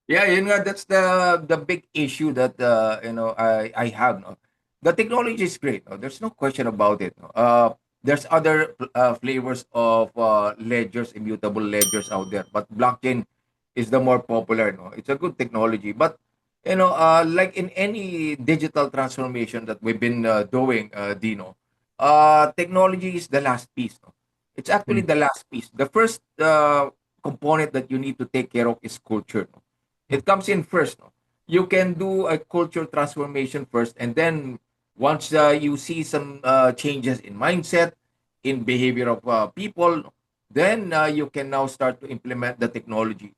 Yeah, that's the big issue that I have. No? The technology is great. No? There's no question about it. No? There's other flavors of ledgers, immutable ledgers out there, but blockchain is the more popular. No, it's a good technology, but like in any digital transformation that we've been doing, Dino, technology is the last piece. No? It's actually Mm. the last piece. The first component that you need to take care of is culture. No? It comes in first. No? You can do a culture transformation first, and then once you see some changes in mindset, in behavior of people, then you can now start to implement the technology.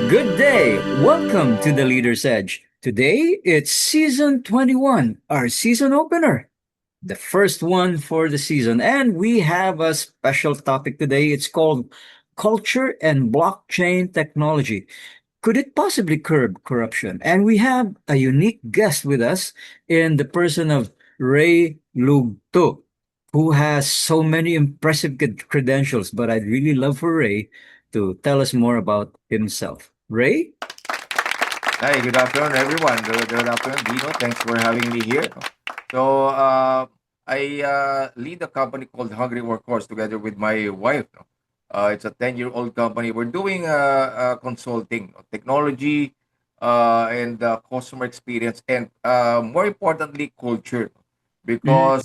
Good day. Welcome to the Leader's Edge. Today, it's season 21, our season opener, the first one for the season. And we have a special topic today. It's called Culture and Blockchain Technology. Could it possibly curb corruption? And we have a unique guest with us in the person of Ray Lugto, who has so many impressive credentials. But I'd really love for Ray to tell us more about himself. Ray? Hi, good afternoon, everyone. Good afternoon, Dino. Thanks for having me here. So, I lead a company called Hungry Workhorse together with my wife. No? It's a 10-year-old company. We're doing consulting, no? Technology, and customer experience, and more importantly, culture. Because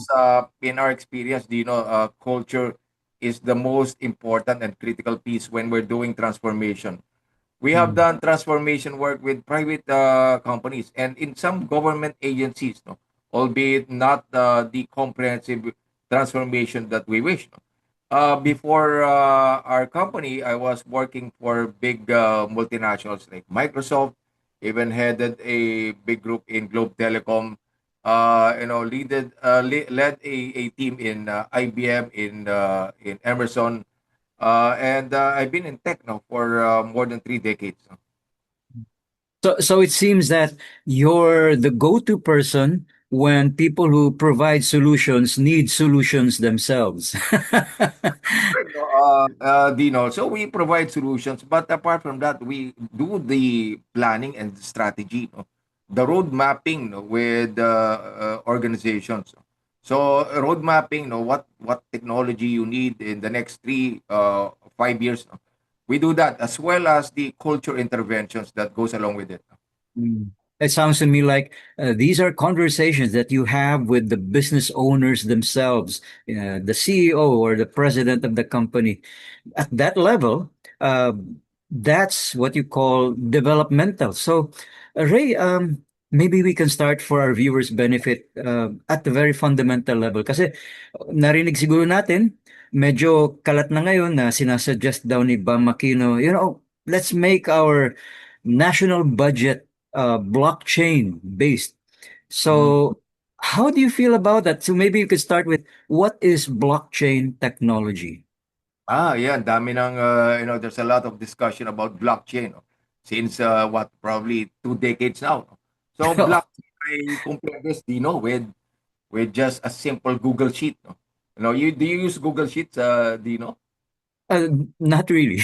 in our experience, Dino, culture is the most important and critical piece when we're doing transformation. We have Mm. done transformation work with private companies and in some government agencies, no? Albeit not the comprehensive transformation that we wish. No? Before our company, I was working for big multinationals like Microsoft, even headed a big group in Globe Telecom, led a team in IBM, in Emerson, and I've been in tech now for more than 3 decades. So it seems that you're the go-to person when people who provide solutions need solutions themselves. Right. No, Dino, so we provide solutions, but apart from that, we do the planning and strategy, no? The road mapping, no, with organizations. So road mapping, no, what technology you need in the next 5 years. No? We do that as well as the culture interventions that goes along with it. Mm. It sounds to me like these are conversations that you have with the business owners themselves, the CEO or the president of the company. At that level, that's what you call developmental. So, Ray, maybe we can start for our viewers' benefit at the very fundamental level. Kasi narinig siguro natin, medyo kalat na ngayon na sinasuggest daw ni Bam Aquino, let's make our national budget blockchain based. Mhm. So, how do you feel about that? So maybe you could start with what is blockchain technology? Yeah, dami ng, there's a lot of discussion about blockchain, no? Since what, probably 2 decades now. No? So blockchain, I compare this, with just a simple Google Sheet. No? Do you use Google Sheets, Dino? Uh, Not really.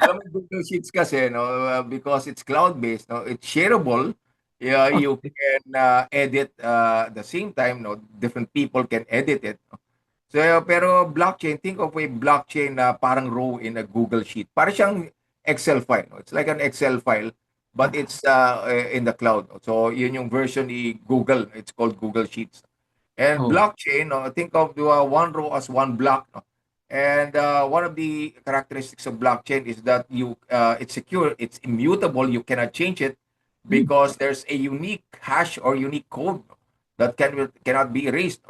Alam mo, Google Sheets kasi, no, because it's cloud-based, no, it's shareable. Yeah, you can edit at the same time, no, different people can edit it. No? So, pero blockchain, think of a blockchain na parang row in a Google Sheet. Parang siyang Excel file. No? It's like an Excel file, but it's in the cloud. No? So, yun yung version ni Google. It's called Google Sheets. And Oh. blockchain, no, think of the one row as one block. No? And one of the characteristics of blockchain is that it's secure, it's immutable, you cannot change it Hmm. because there's a unique hash or unique code that cannot be erased.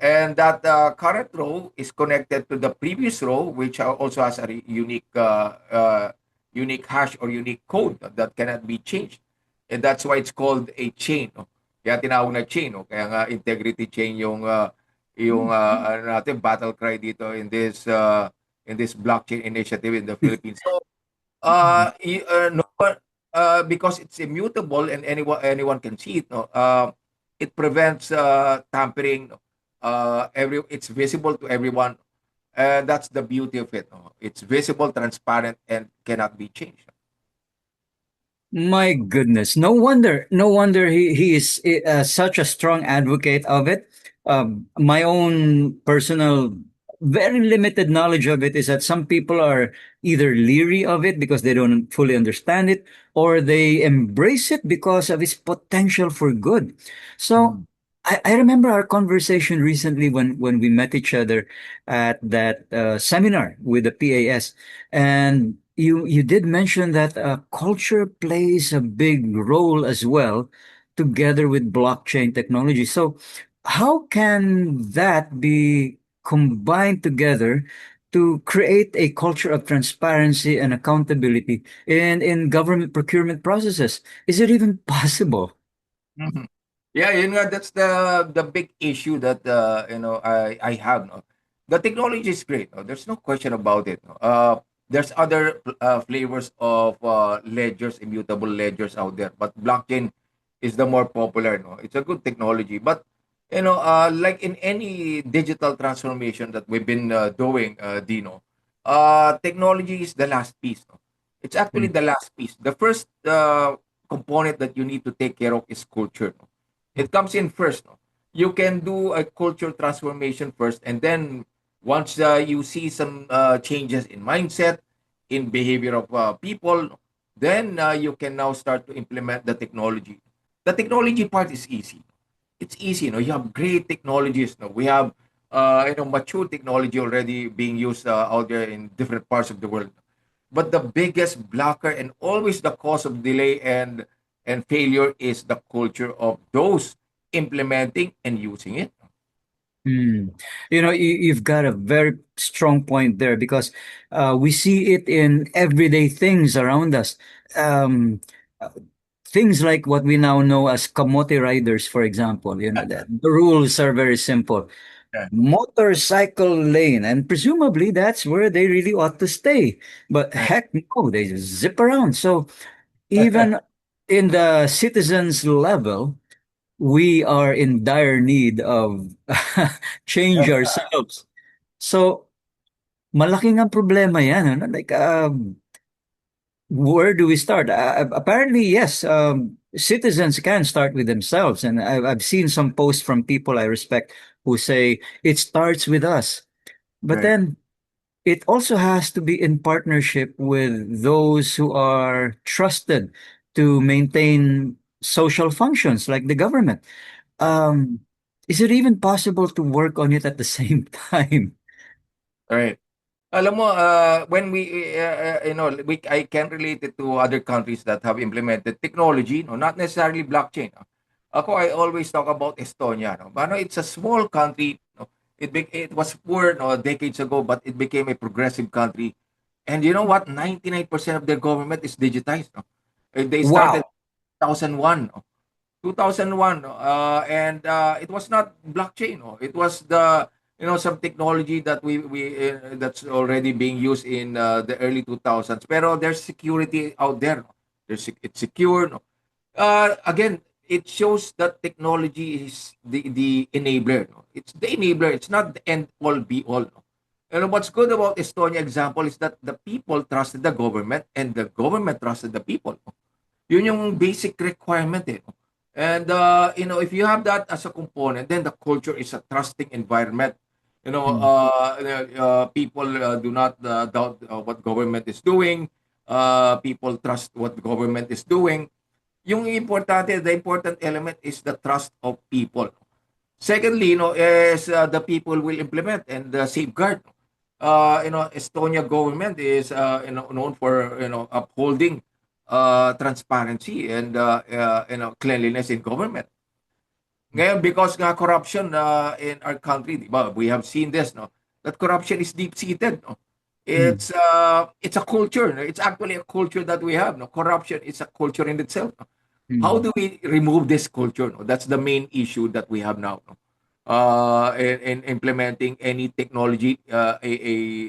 And that current row is connected to the previous row, which also has a unique hash or unique code that cannot be changed. And that's why it's called a chain. No? Kaya tinawag na chain. No? Kaya nga integrity chain ano natin, battle cry dito in this blockchain initiative in the Philippines. So, no, because it's immutable and anyone can see it, no, it prevents tampering, no. It's visible to everyone. That's the beauty of it, no. It's visible, transparent, and cannot be changed. My goodness, no wonder he is such a strong advocate of it. My own personal, very limited knowledge of it is that some people are either leery of it because they don't fully understand it, or they embrace it because of its potential for good. So Mhm. I remember our conversation recently when we met each other at that seminar with the PAS, and you did mention that culture plays a big role as well, together with blockchain technology. So, how can that be combined together to create a culture of transparency and accountability in government procurement processes? Is it even possible? Mhm. Yeah, that's the big issue that I have, no. The technology is great, no? There's no question about it, no. There's other flavors of ledgers, immutable ledgers out there, but blockchain is the more popular, no. It's a good technology, but like in any digital transformation that we've been doing, Dino, technology is the last piece, no. It's actually Mm. the last piece. The first component that you need to take care of is culture, no. It comes in first, no. You can do a culture transformation first, and then once you see some changes in mindset, in behavior of people, then you can now start to implement the technology. The technology part is easy. It's easy, you have great technologies, we have mature technology already being used out there in different parts of the world. But the biggest blocker and always the cause of delay and failure is the culture of those implementing and using it. Mm. You've got a very strong point there because we see it in everyday things around us. Um, uh, Things like what we now know as kamote riders, for example. The rules are very simple. Yeah. Motorcycle lane, and presumably that's where they really ought to stay. But Yeah. heck no, they just zip around. So even in the citizens level, we are in dire need of change ourselves. So, malaking ang problema yan. Ano? Like, where do we start? Apparently, yes, citizens can start with themselves. And I've seen some posts from people I respect who say it starts with us. But Right. then it also has to be in partnership with those who are trusted to maintain social functions like the government. Um, is it even possible to work on it at the same time? Right. Alam mo, when I can relate it to other countries that have implemented technology, no, not necessarily blockchain. No. Ako, I always talk about Estonia. No, but no, it's a small country. No, it was poor, no, decades ago, but it became a progressive country. And you know what? 99% of their government is digitized. No. They started Wow. 2001. No. 2001, and it was not blockchain, no. It was the some technology that we that's already being used in the early 2000s, pero there's security out there, no. It's secure, no. Again, it shows that technology is the enabler, no. It's the enabler, it's not the end all be all, no. And what's good about Estonia example is that the people trusted the government and the government trusted the people, no. Yun yung basic requirement, eh. And if you have that as a component, then the culture is a trusting environment. Mm, People do not doubt what government is doing. People trust what the government is doing. The important element is the trust of people. Secondly, is the people will implement and safeguard. Estonia government is known for upholding transparency and cleanliness in government. Ngayon, because nga corruption in our country, di ba? We have seen this, no? That corruption is deep-seated, no? mm, It's a culture, no? It's actually a culture that we have, no? Corruption is a culture in itself, no? How mm. do we remove this culture, no? That's the main issue that we have now, no? In implementing any technology, a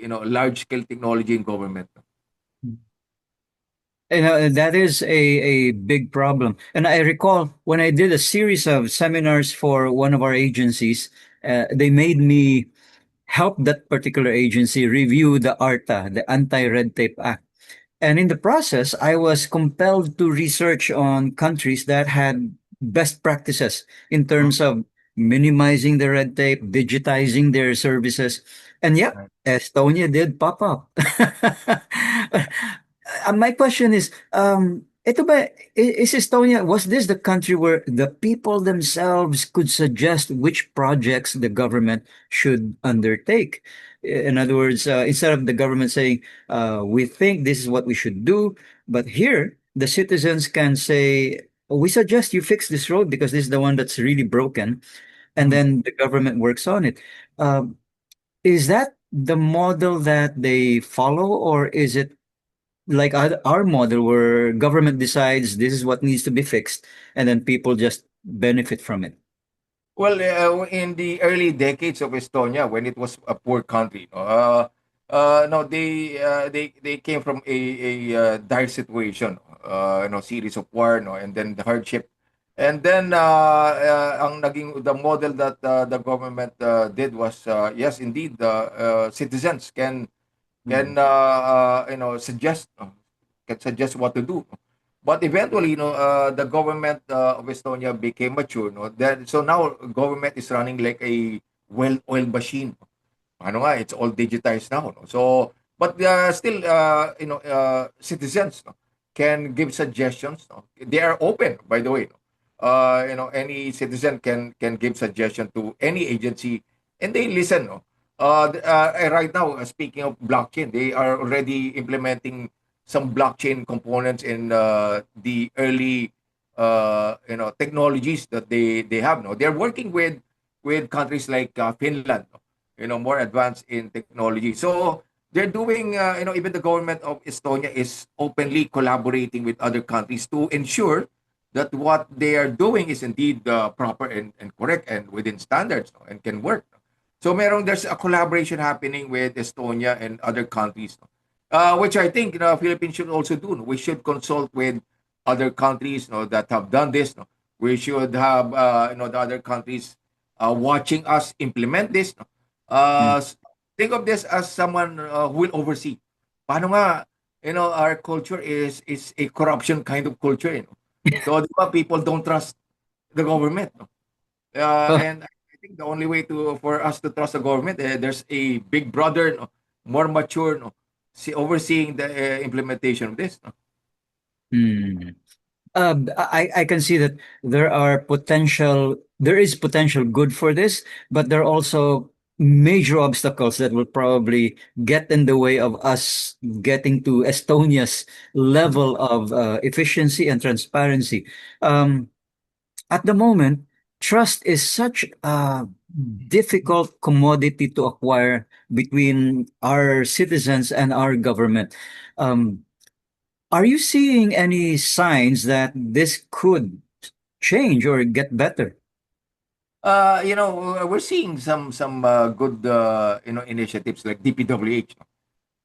large-scale technology in government. And that is a big problem. And I recall when I did a series of seminars for one of our agencies, they made me help that particular agency review the ARTA, the Anti-Red Tape Act. And in the process, I was compelled to research on countries that had best practices in Mm, terms of minimizing the red tape, digitizing their services. And yeah, right. Estonia did pop up. My question is, ito ba, is Estonia, was this the country where the people themselves could suggest which projects the government should undertake? In other words, instead of the government saying, we think this is what we should do. But here, the citizens can say, we suggest you fix this road because this is the one that's really broken. And Mhm. then the government works on it. Um, is that the model that they follow, or is it like our model where government decides this is what needs to be fixed and then people just benefit from it? Well, in the early decades of Estonia, when it was a poor country, no, no, they came from dire situation, series of war, no, and then the hardship, and then ang naging the model that the government did was yes, indeed, the citizens can Mm. suggest can suggest what to do. But eventually, the government of Estonia became mature. No, that so now government is running like a well-oiled machine. Ano nga, it's all digitized now. No? So, but still, citizens no, can give suggestions. No? They are open, by the way. No? Any citizen can give suggestion to any agency, and they listen. No? Right now, speaking of blockchain, they are already implementing some blockchain components in the early, technologies that they have. No, they're working with countries like Finland. No? More advanced in technology. So they're doing, even the government of Estonia is openly collaborating with other countries to ensure that what they are doing is indeed proper and correct and within standards no, and can work. So there's a collaboration happening with Estonia and other countries, no, which I think Philippines should also do. No? We should consult with other countries that have done this. No? We should have the other countries watching us implement this. No? Mm. Uh, think of this as someone who will oversee. Paano nga, our culture is a corruption kind of culture. So, di ba, people don't trust the government. No? And I think the only way for us to trust the government, there's a big brother, no? More mature, no? Overseeing the implementation of this. No? Mm. I can see that there is potential good for this, but there are also major obstacles that will probably get in the way of us getting to Estonia's Mhm. level of efficiency and transparency. Um, at the moment, trust is such a difficult commodity to acquire between our citizens and our government. Um, are you seeing any signs that this could change or get better? We're seeing some good initiatives like DPWH.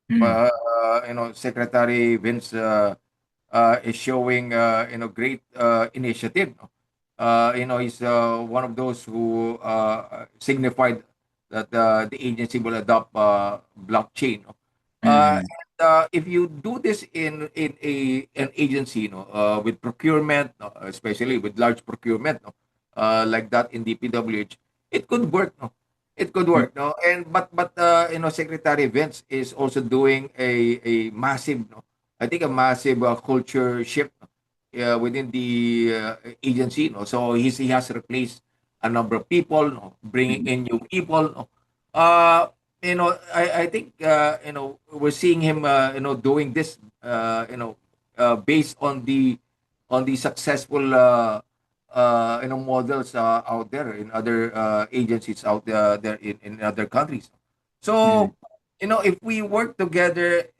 Mm, Secretary Vince is showing great initiative. No? He's one of those who signified that the agency will adopt blockchain. No? mm, If you do this in an agency, with procurement, no, especially with large procurement, no, like that in DPWH, it could work. No? It could mm, work, no? And but Secretary Vince is also doing a massive, no? I think a massive culture shift within the agency, no? So he has replaced a number of people, no? Bringing mm, in new people, no? Uh, I think we're seeing him doing this based on the successful models out there in other agencies out there in other countries. mm, So if we work together,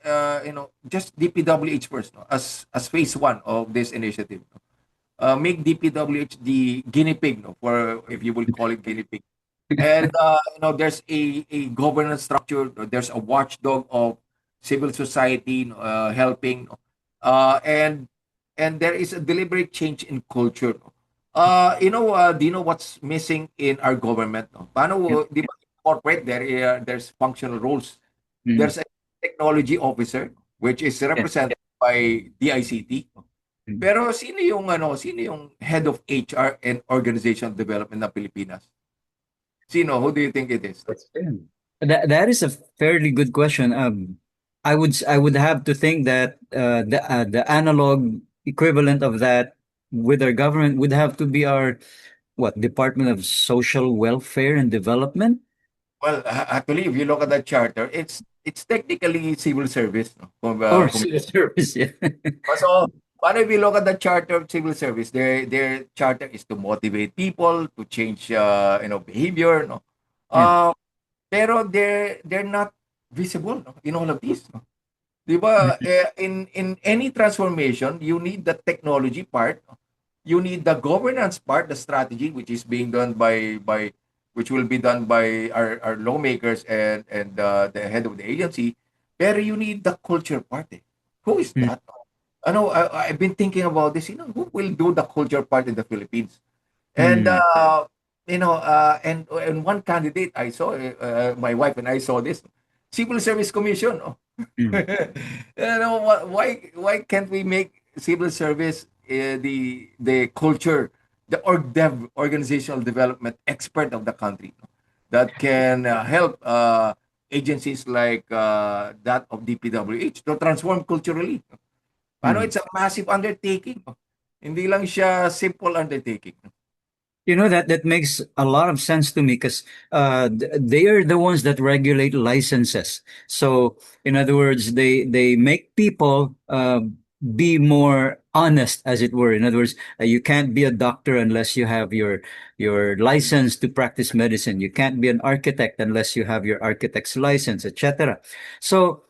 just DPWH first, no, as phase one of this initiative, no, make DPWH the guinea pig, no, for if you will call it guinea pig. And there's a governance structure. There's a watchdog of civil society helping. And there is a deliberate change in culture. No? Do you know what's missing in our government? No? Yep. Paano, di ba, corporate, there's functional roles. Mm, There's a technology officer, which is yeah. represented by DICT. Mm. Pero sino yung head of HR and organizational development ng Pilipinas? Sino? Who do you think it is? Yeah. That is a fairly good question. I would have to think that the analog equivalent of that with our government would have to be our what Department of Social Welfare and Development Well, actually, if you look at the charter, it's technically civil service. No? or Kung civil service. Yeah. So, paano if you look at the charter of civil service, their charter is to motivate people to change, behavior, no? Yeah. Uh, pero they're not visible, no, in all of this, no? 'Di ba? In any transformation, you need the technology part, no? You need the governance part, the strategy, which is being done by which will be done by our lawmakers and the head of the agency. Pero you need the culture part. Eh. Who is Mm, that? I've been thinking about this. Who will do the culture part in the Philippines? And mm, and one candidate I saw, my wife and I saw this, Civil Service Commission. Oh. mm, Why can't we make civil service the culture, the organizational development expert of the country, no? That can help agencies like that of DPWH to transform culturally. Paano mm. it's a massive undertaking. No? Hindi lang siya simple undertaking. You know that makes a lot of sense to me because they are the ones that regulate licenses. So, in other words, they make people be more honest, as it were. In other words, you can't be a doctor unless you have your license to practice medicine. You can't be an architect unless you have your architect's license, etc. So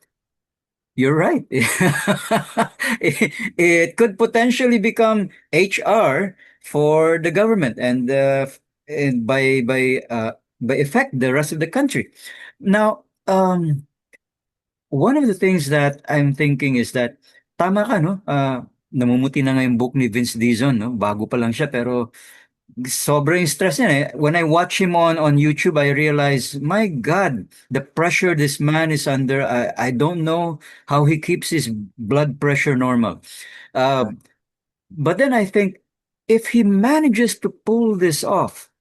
you're right. It could potentially become HR for the government and by effect the rest of the country. Now, one of the things that I'm thinking is that tama ka no. Namumuti na nga yung book ni Vince Dizon no. Bago pa lang siya pero sobrang stress niya eh. When I watch him on YouTube, I realize, my God, the pressure this man is under. I don't know how he keeps his blood pressure normal. Uh, but then I think, if he manages to pull this off,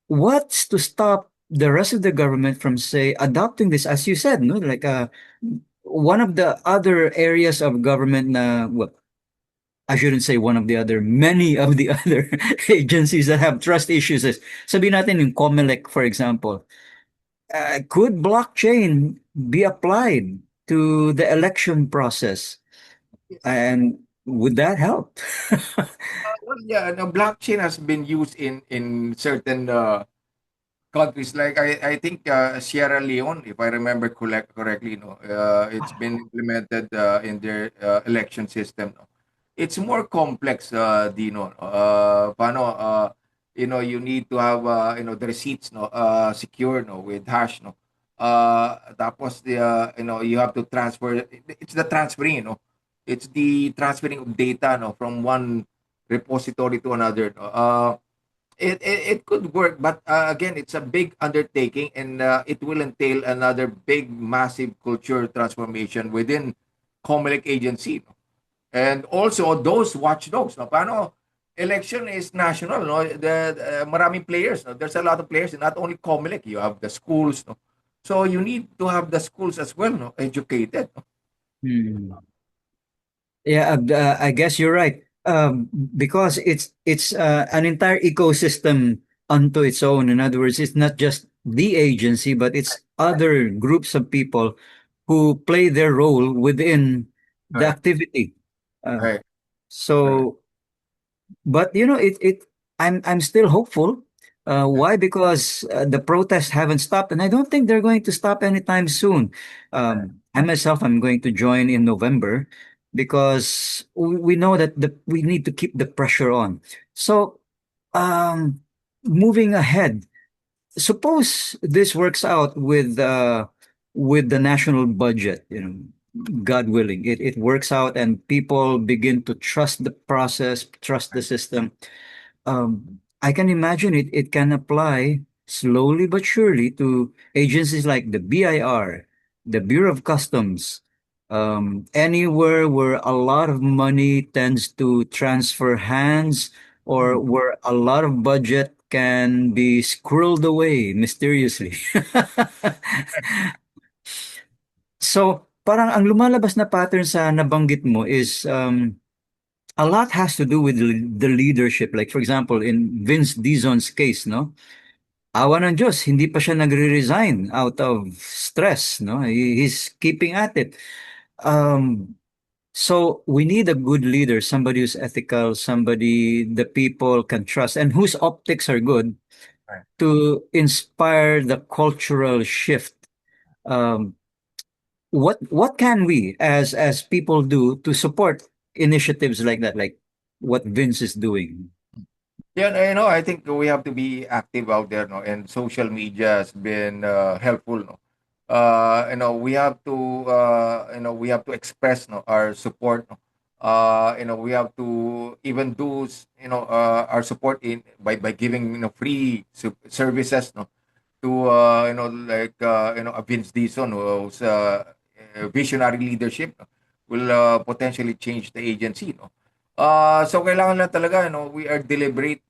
what's to stop the rest of the government from, say, adopting this, as you said, no? Like one of the other areas of government na, well, I shouldn't say one of the other, many of the other agencies that have trust issues is, sabihin natin yung COMELEC, for example, could blockchain be applied to the election process? And would that help? Well, yeah, no, blockchain has been used in certain countries like I think Sierra Leone, if I remember correctly, no, it's been implemented in their election system. No? It's more complex, Dino. Paano, you need to have the receipts, no, secure, no, with hash, no. Tapos you have to transfer. It's the transferring, it's the transferring of data, no, from one repository to another. No? It could work, but again, it's a big undertaking, and it will entail another big, massive culture transformation within COMELEC agency. No? And also those watchdogs. No? Paano? Election is national. No? Maraming players. No? There's a lot of players, and not only COMELEC. You have the schools. No? So you need to have the schools as well, no? Educated. No? Hmm. Yeah, I guess you're right. Because it's an entire ecosystem unto its own. In other words, it's not just the agency, but it's other groups of people who play their role within the Correct. activity. Uh, Right. Correct. so but I'm still hopeful. Why? Because the protests haven't stopped, and I don't think they're going to stop anytime soon. I myself, I'm going to join in November because we know that we need to keep the pressure on. So, um, moving ahead, suppose this works out with the national budget. God willing, it works out and people begin to trust the process, trust the system. I can imagine it can apply slowly but surely to agencies like the BIR, the Bureau of Customs, anywhere where a lot of money tends to transfer hands or where a lot of budget can be squirreled away mysteriously. So, parang ang lumalabas na pattern sa nabanggit mo is a lot has to do with the leadership. Like for example, in Vince Dizon's case, no? Awa ng Diyos, hindi pa siya nagre-resign out of stress, no? He's keeping at it. Um, so we need a good leader, somebody who's ethical, somebody the people can trust, and whose optics are good Right. to inspire the cultural shift. Um, what can we as people do to support initiatives like that, like what Vince is doing? Yeah, I think we have to be active out there, no, and social media has been helpful, no. We have to, we have to express, no, our support, no. We have to even do, our support in by giving, free services, no, to, like, a Vince Dizon whose visionary leadership, no, will potentially change the agency, no. So kailangan lang talaga, we are deliberate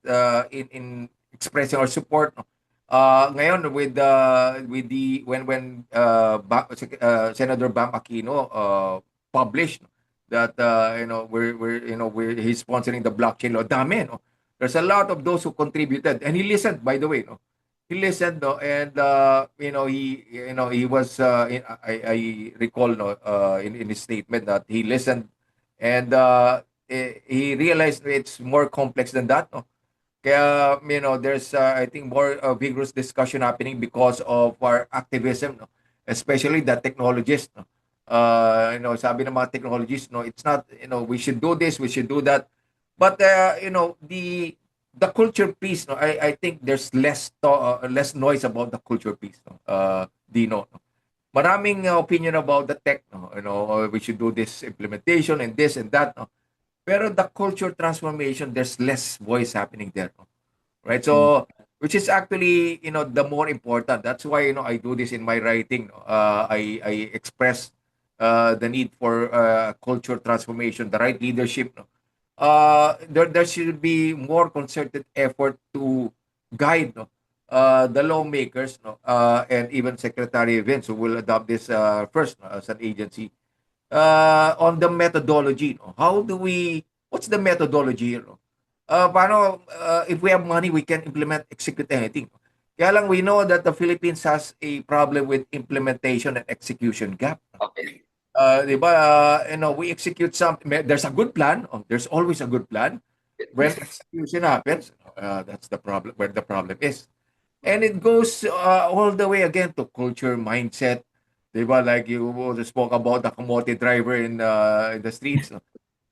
in expressing our support, no. Ngayon with the when Senator Bam Aquino published, no, that we're he's sponsoring the blockchain law. Dami, no. There's a lot of those who contributed, and he listened, by the way, no. He listened, no, and he was I recall, no, in his statement that he listened, and he realized it's more complex than that, no. Kaya, there's I think more vigorous discussion happening because of our activism, no, especially the technologists, no. Sabi ng mga technologists, no, it's not, we should do this, we should do that, but the culture piece, no, I think there's less noise about the culture piece, no. Dino, no. Maraming opinion about the tech, no, we should do this implementation and this and that, no. Pero the culture transformation, there's less voice happening there, no? Right? Mm. So, which is actually, the more important. That's why, I do this in my writing, no? I express the need for culture transformation, the right leadership, no? There should be more concerted effort to guide, no, the lawmakers, no, and even Secretary Vince, who will adopt this first, no, as an agency, on the methodology, no? What's the methodology here, no? Paano, if we have money, we can implement, execute anything. Kaya lang, we know that the Philippines has a problem with implementation and execution gap. Okay. Di ba, we execute there's a good plan, there's always a good plan. When execution happens, that's the problem, where the problem is. And it goes all the way again to culture, mindset. Di ba? Like you spoke about the kamote driver in the streets, no?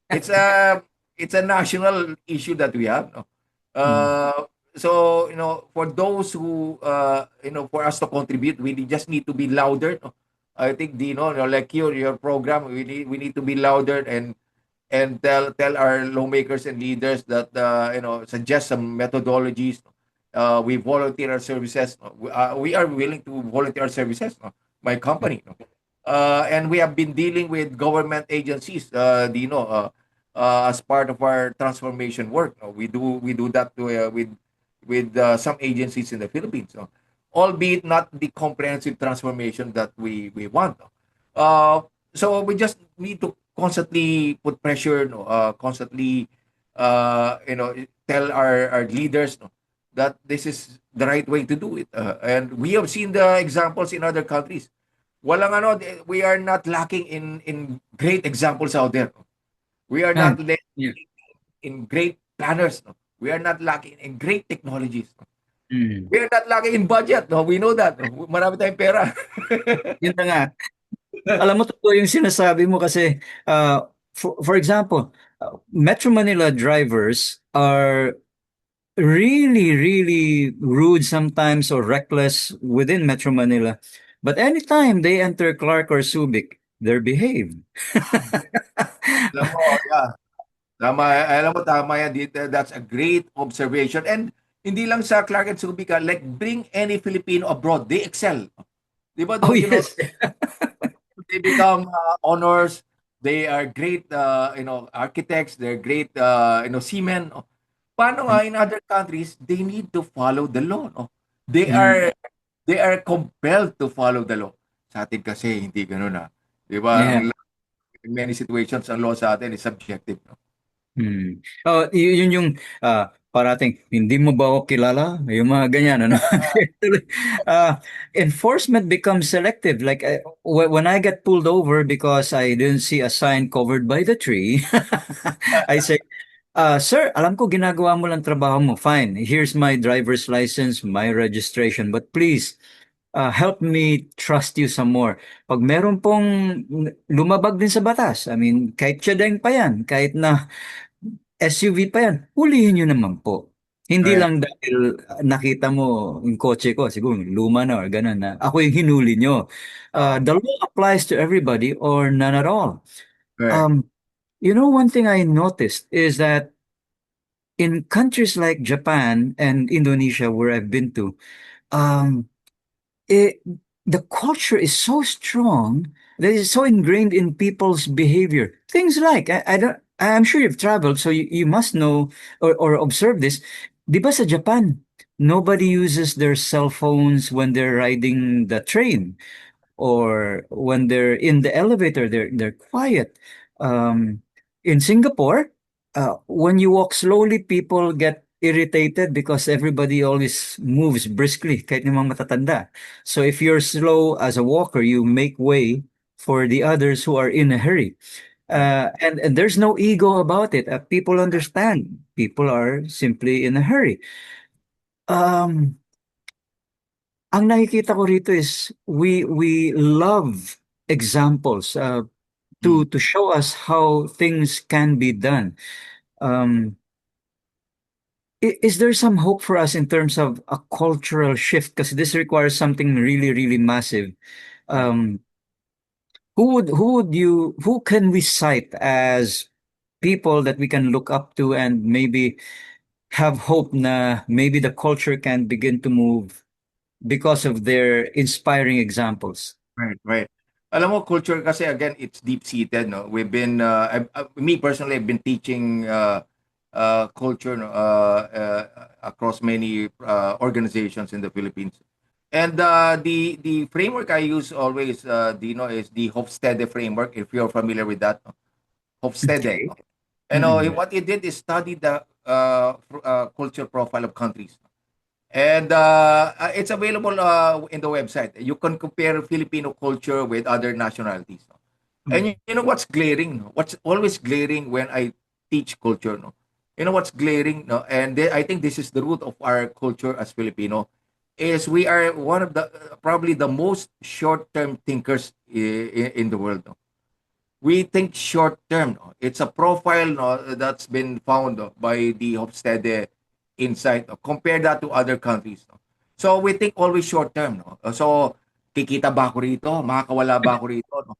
It's a it's a national issue that we have, no? Mm. So, for those who for us to contribute, just need to be louder, no? I think, Dino, like your program, we need to be louder and tell our lawmakers and leaders that suggest some methodologies. We volunteer our services. We are willing to volunteer our services, no? My company, no? And we have been dealing with government agencies, Dino, as part of our transformation work, no? We do that with some agencies in the Philippines, no? Albeit not the comprehensive transformation that we want, no? So we just need to constantly put pressure, no? Constantly, tell our leaders, no, that this is the right way to do it. And we have seen the examples in other countries. Walang we are not lacking in great examples out there, no? We are Ah, not lacking yeah. in great planners, no? We are not lacking in great technologies, no? Mm. We are not lacking in budget, no? We know that, no? Marami tayong pera. Yun na nga. Alam mo, totoo yung sinasabi mo kasi, for example, Metro Manila drivers are really, really rude sometimes or reckless within Metro Manila. But anytime they enter Clark or Subic, they're behaved. Alam mo, yeah. Tama, alam mo tama yan. That's a great observation. And hindi lang sa Clark and Subica, like bring any Filipino abroad, they excel. Di ba, Oh you know, yes. they become honors. They are great, architects. They're great, seamen. Paano nga in other countries, they need to follow the law. No? They Mm, are they are compelled to follow the law. Sa atin kasi hindi ganoon na. 'Di ba? yeah. In many situations ang law sa atin is subjective. No? Hmm. Oh, yun yung parating hindi mo ba ako kilala? Yung mga ganyan ano. uh, Enforcement becomes selective. Like when I get pulled over because I didn't see a sign covered by the tree, I say, sir, alam ko ginagawa mo lang trabaho mo. Fine. Here's my driver's license, my registration, but please help me trust you some more. Pag meron pong lumabag din sa batas, I mean, kahit tiyadeng pa yan, kahit na SUV pa yan, hulihin nyo naman po. Hindi Correct. lang dahil nakita mo yung kotse ko, siguro luma na or ganun na ako yung hinuli nyo. Oo. The law applies to everybody or none at all. Correct. Um, one thing I noticed is that in countries like Japan and Indonesia, where I've been to, um, it, the culture is so strong that it's so ingrained in people's behavior. Things like, I don't, I'm sure you've traveled, so you must know or observe this. Di ba sa Japan, nobody uses their cell phones when they're riding the train or when they're in the elevator, they're quiet. Um, in Singapore, when you walk slowly, people get irritated because everybody always moves briskly, kahit yung mga matatanda. So if you're slow as a walker, you make way for the others who are in a hurry. And there's no ego about it. People understand. People are simply in a hurry. Um, ang nakikita ko rito is we love examples Mm. to show us how things can be done. Um, is there some hope for us in terms of a cultural shift? Because this requires something really, really massive. Right. Um, who can we cite as people that we can look up to and maybe have hope na maybe the culture can begin to move because of their inspiring examples? Right, right. Alam mo, culture kasi again, it's deep-seated, no? We've been, me personally, I've been teaching culture, no, across many organizations in the Philippines. And the framework I use always, Dino, is the Hofstede framework, if you're familiar with that. No? Hofstede. Okay. No? And Mm-mm. what he did is study the culture profile of countries. And it's available in the website. You can compare Filipino culture with other nationalities. No? And you know what's glaring? No? What's always glaring when I teach culture? No? You know what's glaring? No? And I think this is the root of our culture as Filipino is we are one of the probably the most short-term thinkers in the world. No? We think short-term. No? It's a profile, no, that's been found, no, by the Hofstede Insight. No? Compare that to other countries. No? So we think always short-term. No? So kikita ba ako rito? Makakawala ba ako rito? No?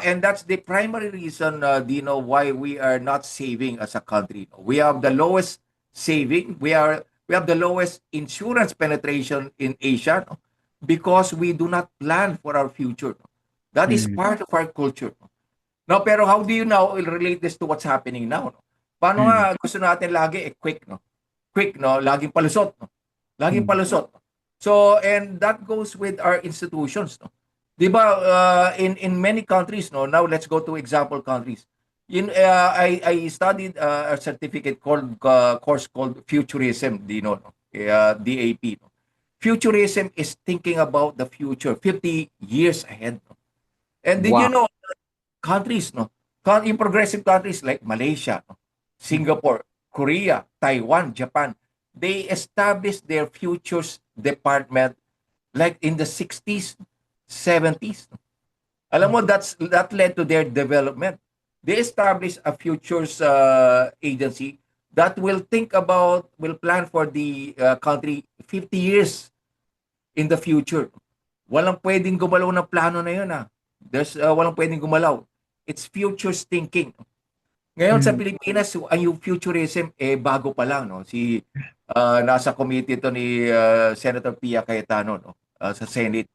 And that's the primary reason, Dino, why we are not saving as a country. No? We have the lowest saving. We have the lowest insurance penetration in Asia, no? Because we do not plan for our future. No? That is Mm, part of our culture. No? No, pero how do you now relate this to what's happening now? No? Paano mm, nga gusto natin lagi quick, no? Quick, no? Laging palusot, no? Laging mm, palusot. So, and that goes with our institutions, no? 'Di ba in many countries, no? Now let's go to example countries. I studied a certificate called course called futurism, no? DAP, no? Futurism is thinking about the future 50 years ahead, no? And did you wow. know countries, no? In progressive countries like Malaysia, no? Singapore, Korea, Taiwan, Japan, they established their futures department like in the 60s, 70s. Alam mo, that led to their development. They established a futures agency that will plan for the country 50 years in the future. Walang pwedeng gumalaw ng plano na yun. Ah. Walang pwedeng gumalaw. It's futures thinking. Ngayon sa Mm. Pilipinas, ang yung futurism bago pa lang, no. Nasa committee to ni Senator Pia Cayetano, no, sa Senate.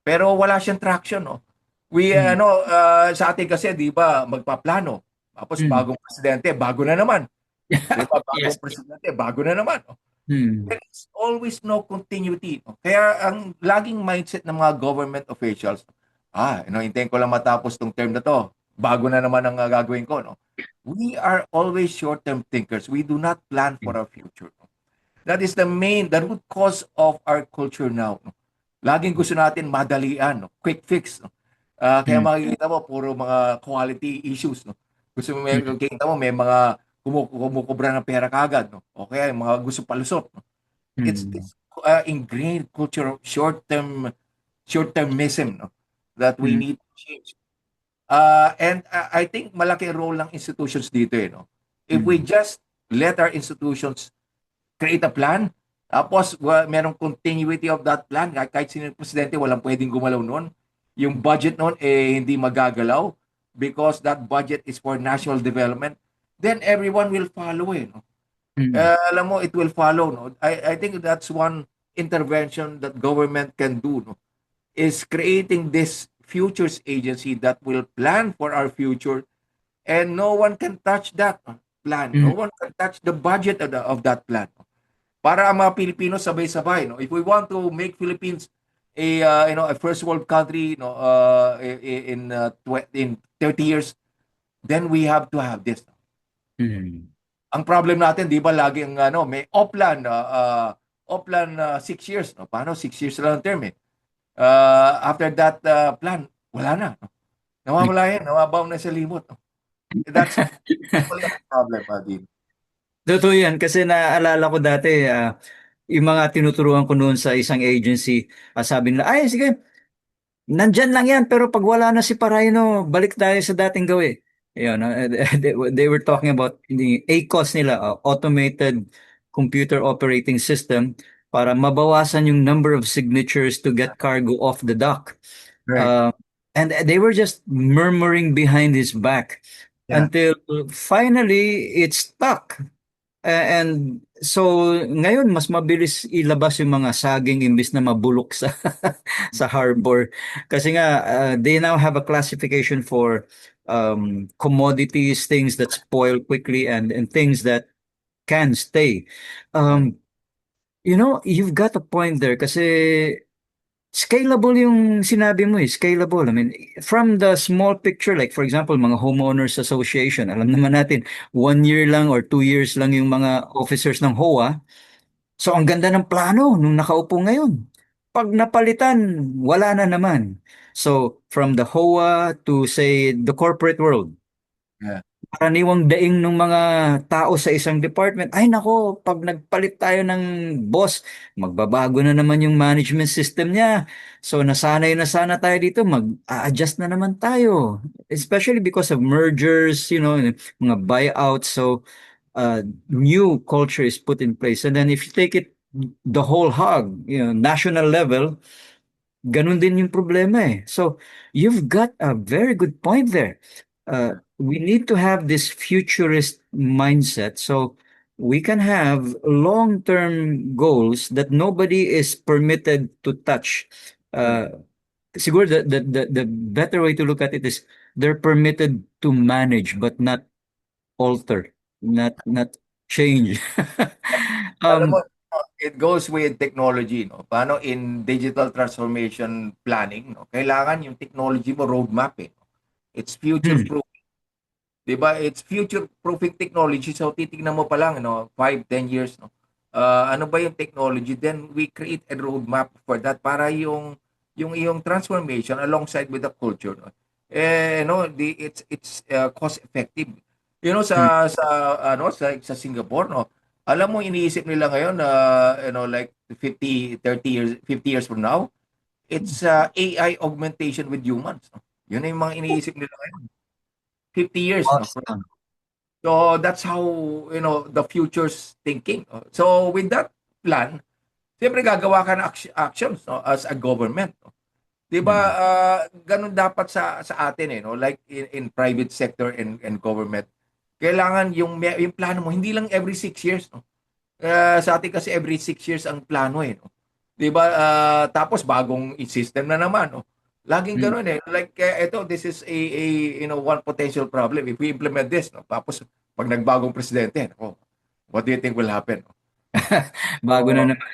Pero wala siyang traction, no. Mm. Sa atin kasi 'di ba, magpaplano. Tapos Mm. bagong presidente, bago na naman. 'Di ba, Yes. bagong presidente, bago na naman, no. Mm. There is always no continuity, no? Kaya ang laging mindset ng mga government officials, hintayin ko lang matapos tong term na to. Bago na naman ang gagawin ko, no? We are always short-term thinkers. We do not plan for our future, no? That is the root cause of our culture now, no? Laging gusto natin madalian, no? Quick fix, no? Kaya Mm. makikita mo, puro mga quality issues, no? Mm. Makikita mo, may mga kumukubra ng pera kagad, no? O kaya yung mga gusto palusot, no? It's Mm. this ingrained culture of short-termism, no, that we Mm. need to change. And I think malaki role ng institutions dito, no. If we Mm. just let our institutions create a plan, tapos merong continuity of that plan, kahit sino yung presidente, walang pwedeng gumalaw noon. Yung budget noon hindi magagalaw because that budget is for national development, then everyone will follow, no. Mm. Alam mo, it will follow, no. I think that's one intervention that government can do, no, is creating this futures agency that will plan for our future, and no one can touch that plan. No Mm. one can touch the budget of that plan. Para ang mga Pilipino sabay-sabay, no. If we want to make Philippines a first world country, no, in 30 years, then we have to have this. Mm. Ang problem natin, 'di ba, lagi ang may Oplan 6 years, no? Paano 6 years lang ang term eh. After that plan, wala na, no? Nawawala yan, nawabaw na sa limot, no? That's actually a problem, Dean. Totoo yan kasi naaalala ko dati, yung mga tinuturuan ko noon sa isang agency, sabi nila, ay sige, nandyan lang yan, pero pag wala na si Parayno, balik tayo sa dating gawi. Yun, they were talking about the ACOS nila, Automated Computer Operating System, para mabawasan yung number of signatures to get cargo off the dock. Right. Uh, and they were just murmuring behind his back Yeah. until finally it stuck. And so ngayon mas mabilis ilabas yung mga saging imbis na mabulok sa sa harbor kasi nga they now have a classification for commodities, things that spoil quickly, and things that can stay. Right. um you've got a point there kasi scalable yung sinabi mo scalable. I mean, from the small picture, like for example, mga homeowners association, alam naman natin, 1 year lang or 2 years lang yung mga officers ng HOA. So, ang ganda ng plano nung nakaupo ngayon. Pag napalitan, wala na naman. So, from the HOA to, say, the corporate world, Yeah. karaniwang daing ng mga tao sa isang department, ay nako, pag nagpalit tayo ng boss, magbabago na naman yung management system niya. So nasanay na sana tayo dito, mag-a-adjust na naman tayo. Especially because of mergers, mga buyouts. So new culture is put in place. And then if you take it the whole hog, national level, ganun din yung problema eh. So, you've got a very good point there. We need to have this futurist mindset so we can have long-term goals that nobody is permitted to touch. Right. Siguro the better way to look at it is they're permitted to manage but not alter, not change. Alam mo, um, it goes with technology, no? Paano in digital transformation planning, no? Kailangan yung technology mo roadmap eh. It's future hmm, proof. 'Di ba? It's future proofing technology. So titingnan mo pa lang, 5, 10 years, no. Ano ba yung technology? Then we create a roadmap for that para yung iyong transformation alongside with the culture, no. It's cost effective. hmm, Sa Singapore, no. Alam mo, iniisip nila ngayon na like 50, 30 years, 50 years from now, it's AI augmentation with humans, no. Yun na yung mga iniisip nila ngayon. 50 years, no. awesome. So that's how, the future's thinking. So with that plan, siyempre gagawa ka ng actions, no, as a government, no. 'Di ba, Mm. gano'n dapat sa atin, no? Like in private sector and government. Kailangan yung plano mo hindi lang every 6 years, no? Sa atin kasi every 6 years ang plano, no? 'Di ba, tapos bagong system na naman, no? Laging Mm. gano'n, eh. Like, this is one potential problem. If we implement this, no? Tapos 'pag nagbagong presidente, naku, what do you think will happen, no? Bago na So, naman.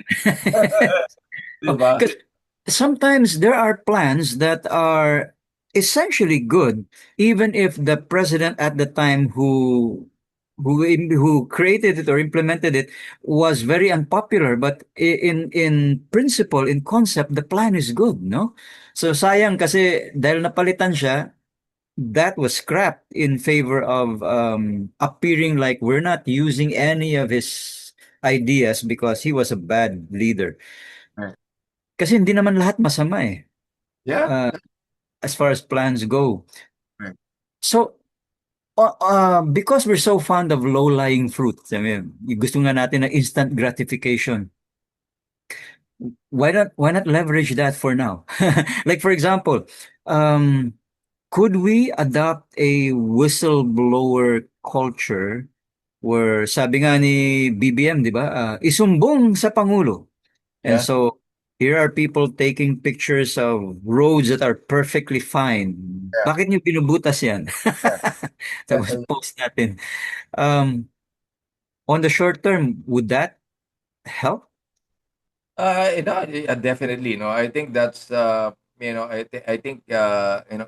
'di Oh, ba? 'cause sometimes there are plans that are essentially good, even if the president at the time who created it or implemented it was very unpopular. But in principle, in concept, the plan is good, no? So sayang kasi dahil napalitan siya, that was scrapped in favor of appearing like we're not using any of his ideas because he was a bad leader. Right. Kasi hindi naman lahat masama eh, Yeah. uh, as far as plans go. Right. So, because we're so fond of low-lying fruits, I mean, gusto nga natin ng instant gratification. Why not leverage that for now? Like for example, um, could we adopt a whistleblower culture where sabi nga ni BBM, di ba, isumbong sa Pangulo. And Yeah. so here are people taking pictures of roads that are perfectly fine. Yeah. Bakit niyo binubutas yan? Tapos Yeah. post natin. Um, on the short term, would that help? Definitely, no. I think that's I think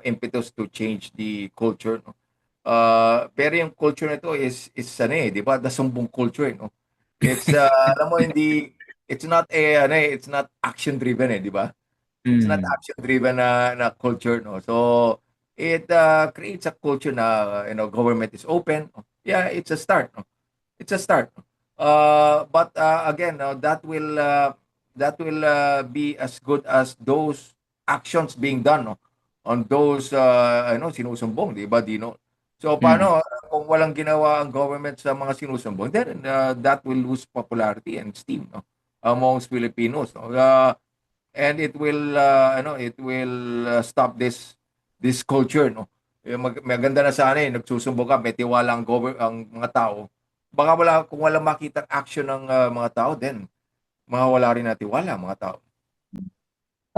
impetus to change the culture, no. Pero yung culture nito is ano, 'di ba? The sumbong culture, no. It's alam mo hindi it's not action driven, 'di ba? It's not Mm, action driven na culture, no. So it creates a culture na government is open. Yeah, it's a start, no. It's a start. But again, that will be as good as those actions being done, no, on those sinusumbong, di ba, Dino? So mm. paano kung walang ginawa ang government sa mga sinusumbong, then that will lose popularity and steam, no, amongst Filipinos, no? And it will stop this culture, no. Maganda na sana nagsusumbong ka, may tiwala ang mga tao. Baka kung wala makitang action ng mga tao, then mawawala rin na tiwala ang mga tao.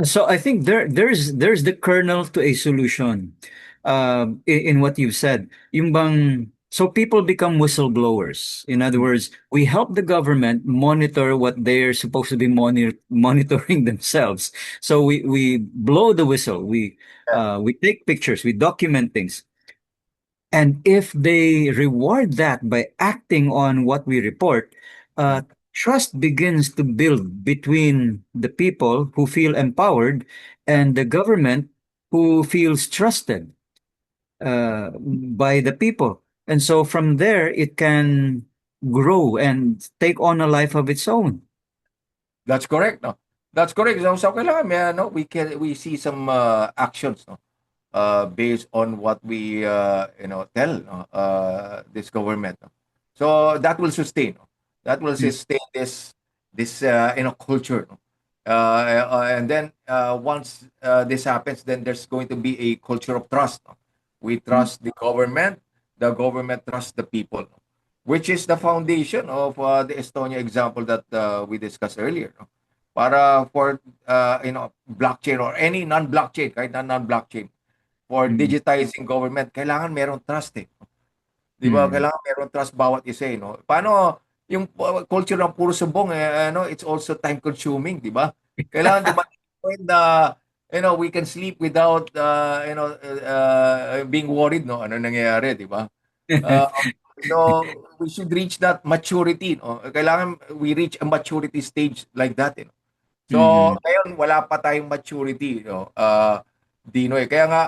So I think there's the kernel to a solution in what you've said. Yung bang so people become whistleblowers. In other words, we help the government monitor what they're supposed to be monitoring themselves. So we blow the whistle. Yeah. We take pictures. We document things. And if they reward that by acting on what we report, uh, trust begins to build between the people who feel empowered and the government who feels trusted by the people. And so from there, it can grow and take on a life of its own. That's correct, no. That's correct. So kailangan we see some actions, no, based on what we tell, no, this government, no? So that will sustain, no? That will Mm, sustain this culture, no? And then once this happens, then there's going to be a culture of trust, no? We mm, trust the government trusts the people, no? Which is the foundation of the Estonia example that we discussed earlier, no? Para for blockchain or any non-blockchain, kahit na non-blockchain, for mm, digitizing government, kailangan merong trust, eh. 'Di ba? mm. Kailangan merong trust bawat isa, eh, no? Paano yung culture ng puro sumbong, it's also time consuming, 'di ba? Kailangan dumating point na, we can sleep without, being worried, no? Ano nangyayari, 'di ba? Uh, so we should reach that maturity, no? Kailangan we reach a maturity stage like that, eh. So, Mm. ngayon wala pa tayong maturity, no, Dino, eh. Kaya nga,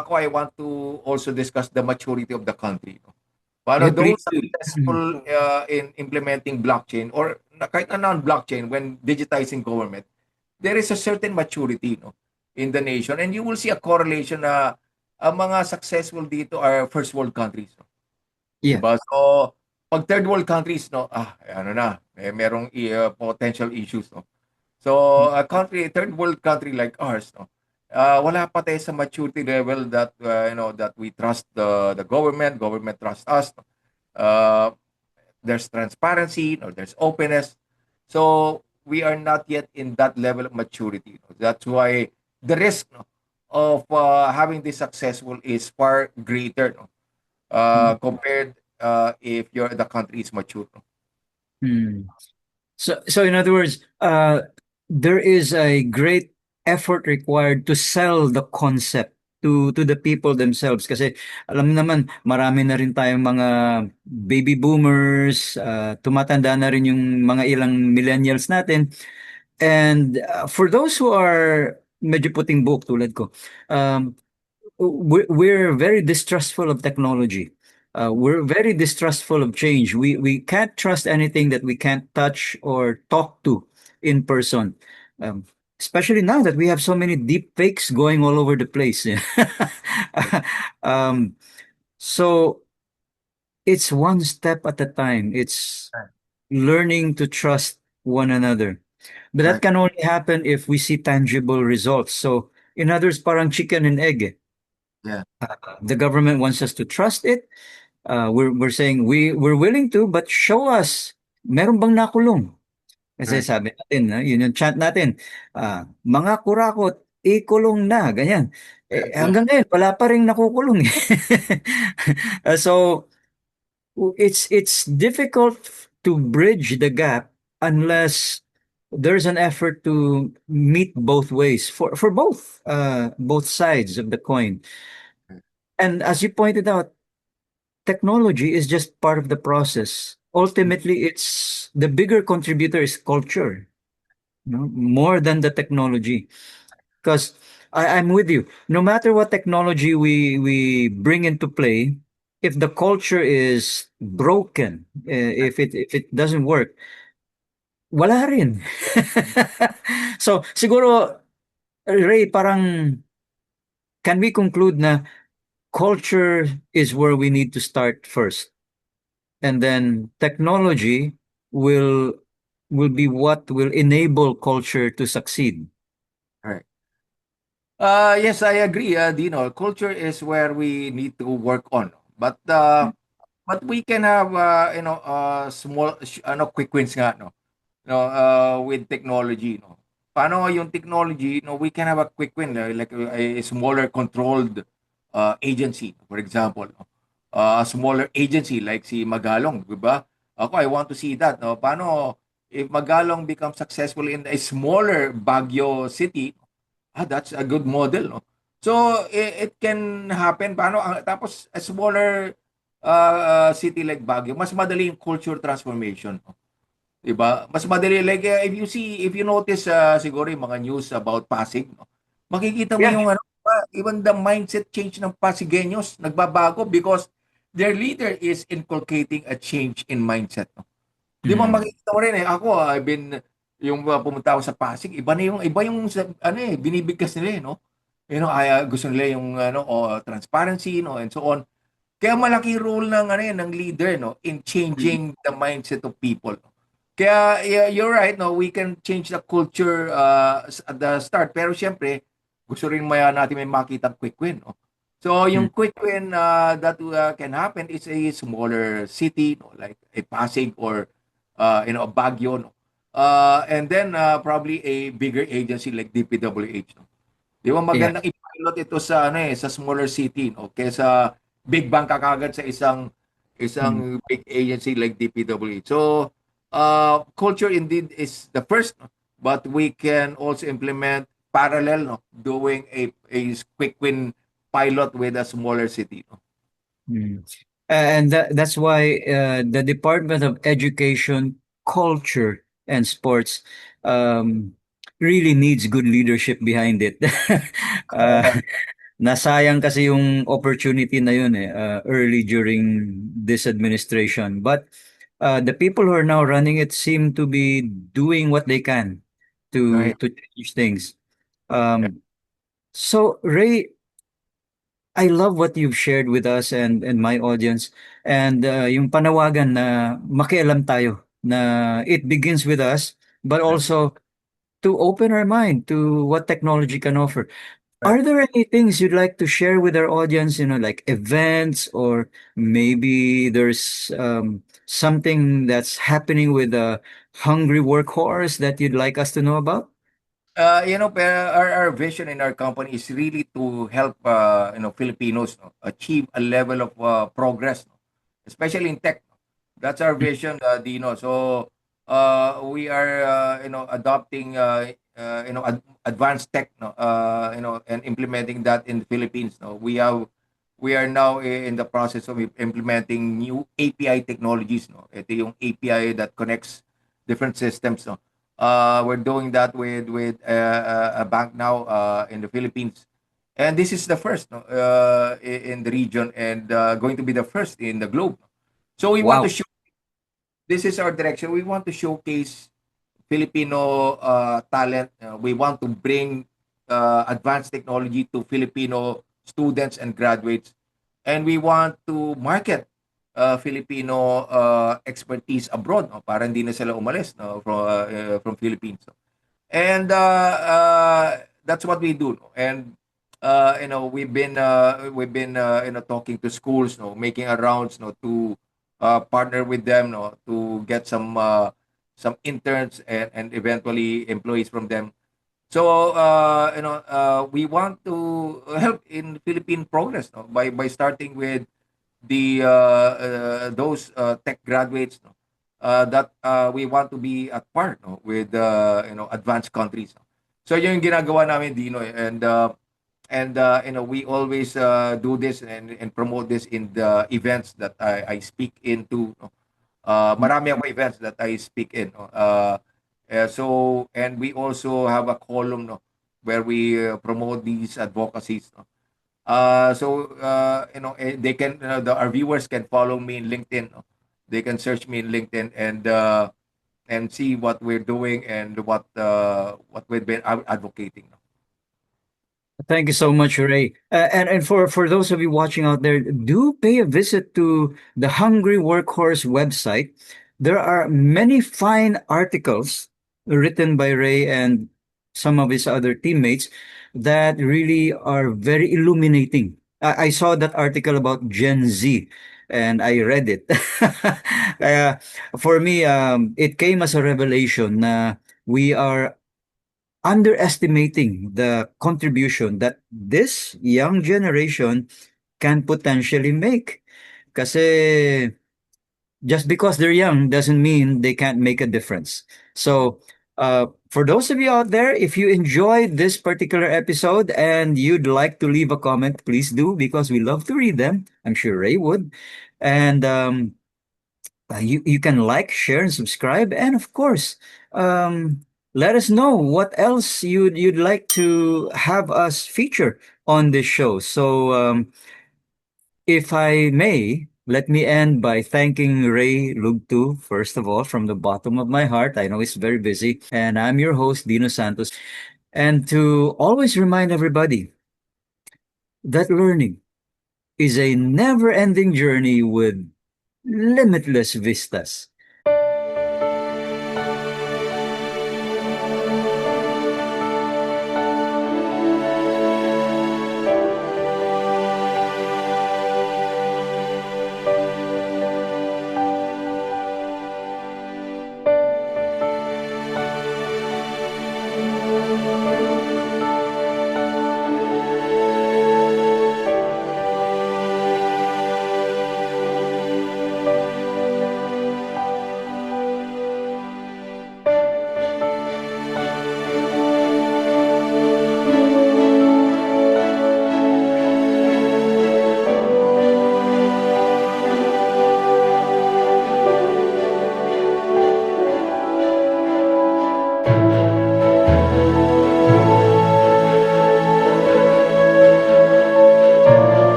ako, I want to also discuss the maturity of the country, no. Paano Yeah, those please do. Mm, successful in implementing blockchain or kahit na non-blockchain when digitizing government, there is a certain maturity, no, in the nation. And you will see a correlation na ang mga successful dito are first world countries, no? Di yeah. ba? So, pag third world countries, no, ano na, merong potential issues, no. So, a third world country like ours, no? wala pa tayo sa maturity level that that we trust the government trust us. Uh, there's transparency, there's openness. So we are not yet in that level of maturity. That's why the risk of having this successful is far greater compared if the country is mature. Mm. So in other words, there is a great effort required to sell the concept to the people themselves. Kasi alam naman, marami na rin tayong mga baby boomers, tumatanda na rin yung mga ilang millennials natin. And for those who are medyo puting buhok tulad ko, um, we're very distrustful of technology. We're very distrustful of change. We can't trust anything that we can't touch or talk to in person. Um, Especially now that we have so many deep fakes going all over the place. um, so it's one step at a time. It's Right. learning to trust one another. But that Right. can only happen if we see tangible results. So in others, parang chicken and egg. Yeah. The government wants us to trust it. We're saying we're willing to, but show us meron bang nakulong. Kasi Right. sabi natin, yun yung chant natin, mga kurakot, ikulong na, ganyan. Yeah. Hanggang ngayon, wala pa rin nakukulong. So, it's difficult to bridge the gap unless there's an effort to meet both ways for both sides of the coin. And as you pointed out, technology is just part of the process. Ultimately, it's the bigger contributor is culture, more than the technology. Because I'm with you. No matter what technology we bring into play, if the culture is broken, if it doesn't work, wala rin. So siguro, Ray, parang can we conclude na culture is where we need to start first? And then technology will will be what will enable culture to succeed. Right. Yes, I agree, Dino. Culture is where we need to work on. But we can have small quick wins nga no. With technology, no. Paano yung technology, we can have a quick win like a smaller controlled agency, for example. No? A smaller agency like si Magalong, di ba? Ako, I want to see that. No? Paano if Magalong becomes successful in a smaller Baguio city, that's a good model. No? So, it can happen. Paano? Tapos, a smaller city like Baguio, mas madali yung culture transformation. No? 'Di ba? Mas madali like if you notice siguro yung mga news about Pasig, no? Makikita mo Yeah. yung even the mindset change ng Pasigueños nagbabago because their leader is inculcating a change in mindset. No? Di ba Mm. makikita mo rin ako I've been yung pumunta ako sa Pasig, iba yung binibigkas nila no. Gusto nila yung transparency no and so on. Kaya malaking role ng ng leader no in changing the mindset of people. Kaya yeah, you're right no, we can change the culture at the start pero siyempre gusto rin maya natin may makitang quick win no. So yung Mm. quick win that can happen is a smaller city no, like a Pasig or a Baguio no. And then probably a bigger agency like DPWH no. Di ba Yeah. magandang i-pilot ito sa sa smaller city no kaysa big bang ka kagad sa Mm. isang big agency like DPWH. So culture indeed is the first no? But we can also implement parallel no doing a quick win pilot with a smaller city no. Mm. And that's why the Department of Education, Culture, and Sports um, really needs good leadership behind it. uh, Nasayang kasi yung opportunity na yun early during this administration. But the people who are now running it seem to be doing what they can Right. to change things. Um, so, Ray, I love what you've shared with us and my audience and yung panawagan na makialam tayo na it begins with us but Right. also to open our mind to what technology can offer. Right. Are there any things you'd like to share with our audience, like events, or maybe there's something that's happening with a hungry workhorse that you'd like us to know about? Our vision in our company is really to help, Filipinos, no, achieve a level of progress, no, especially in tech. No. That's our vision, Dino. So we are, adopting, advanced tech, no, and implementing that in the Philippines. No, we are now in the process of implementing new API technologies. No, ito yung API that connects different systems. No, we're doing that with a bank now in the Philippines, and this is the first, no, in the region, and going to be the first in the globe. So we want to Wow. show. This is our direction. We want to showcase Filipino talent. We want to bring advanced technology to Filipino students and graduates, and we want to market Filipino expertise abroad, no, para hindi na sila umalis, no, from Philippines. No. And that's what we do. No. And we've been talking to schools, no, making a rounds, no, to partner with them, no, to get some interns and eventually employees from them. So we want to help in Philippine progress, no, by starting with the those tech graduates, no, that we want to be at par, no, with advanced countries. No. So yun yung ginagawa namin, Dino, and we always do this and promote this in the events that I speak into. No. Marami ako events that I speak in. No. So and we also have a column, no, where we promote these advocacies. No. They can, our viewers can follow me in LinkedIn. No? They can search me in LinkedIn and see what we're doing and what we've been advocating. No? Thank you so much, Ray. And for those of you watching out there, do pay a visit to the Hungry Workhorse website. There are many fine articles written by Ray and some of his other teammates that really are very illuminating. I saw that article about Gen Z and I read it. uh, for me, it came as a revelation na we are underestimating the contribution that this young generation can potentially make. Kasi just because they're young doesn't mean they can't make a difference. So, for those of you out there, if you enjoyed this particular episode and you'd like to leave a comment, please do because we love to read them. I'm sure Ray would. And you can like, share, and subscribe, and of course, let us know what else you'd like to have us feature on this show. So, if I may, let me end by thanking Ray Lugtu, first of all, from the bottom of my heart. I know he's very busy, and I'm your host, Dino Santos, and to always remind everybody that learning is a never-ending journey with limitless vistas.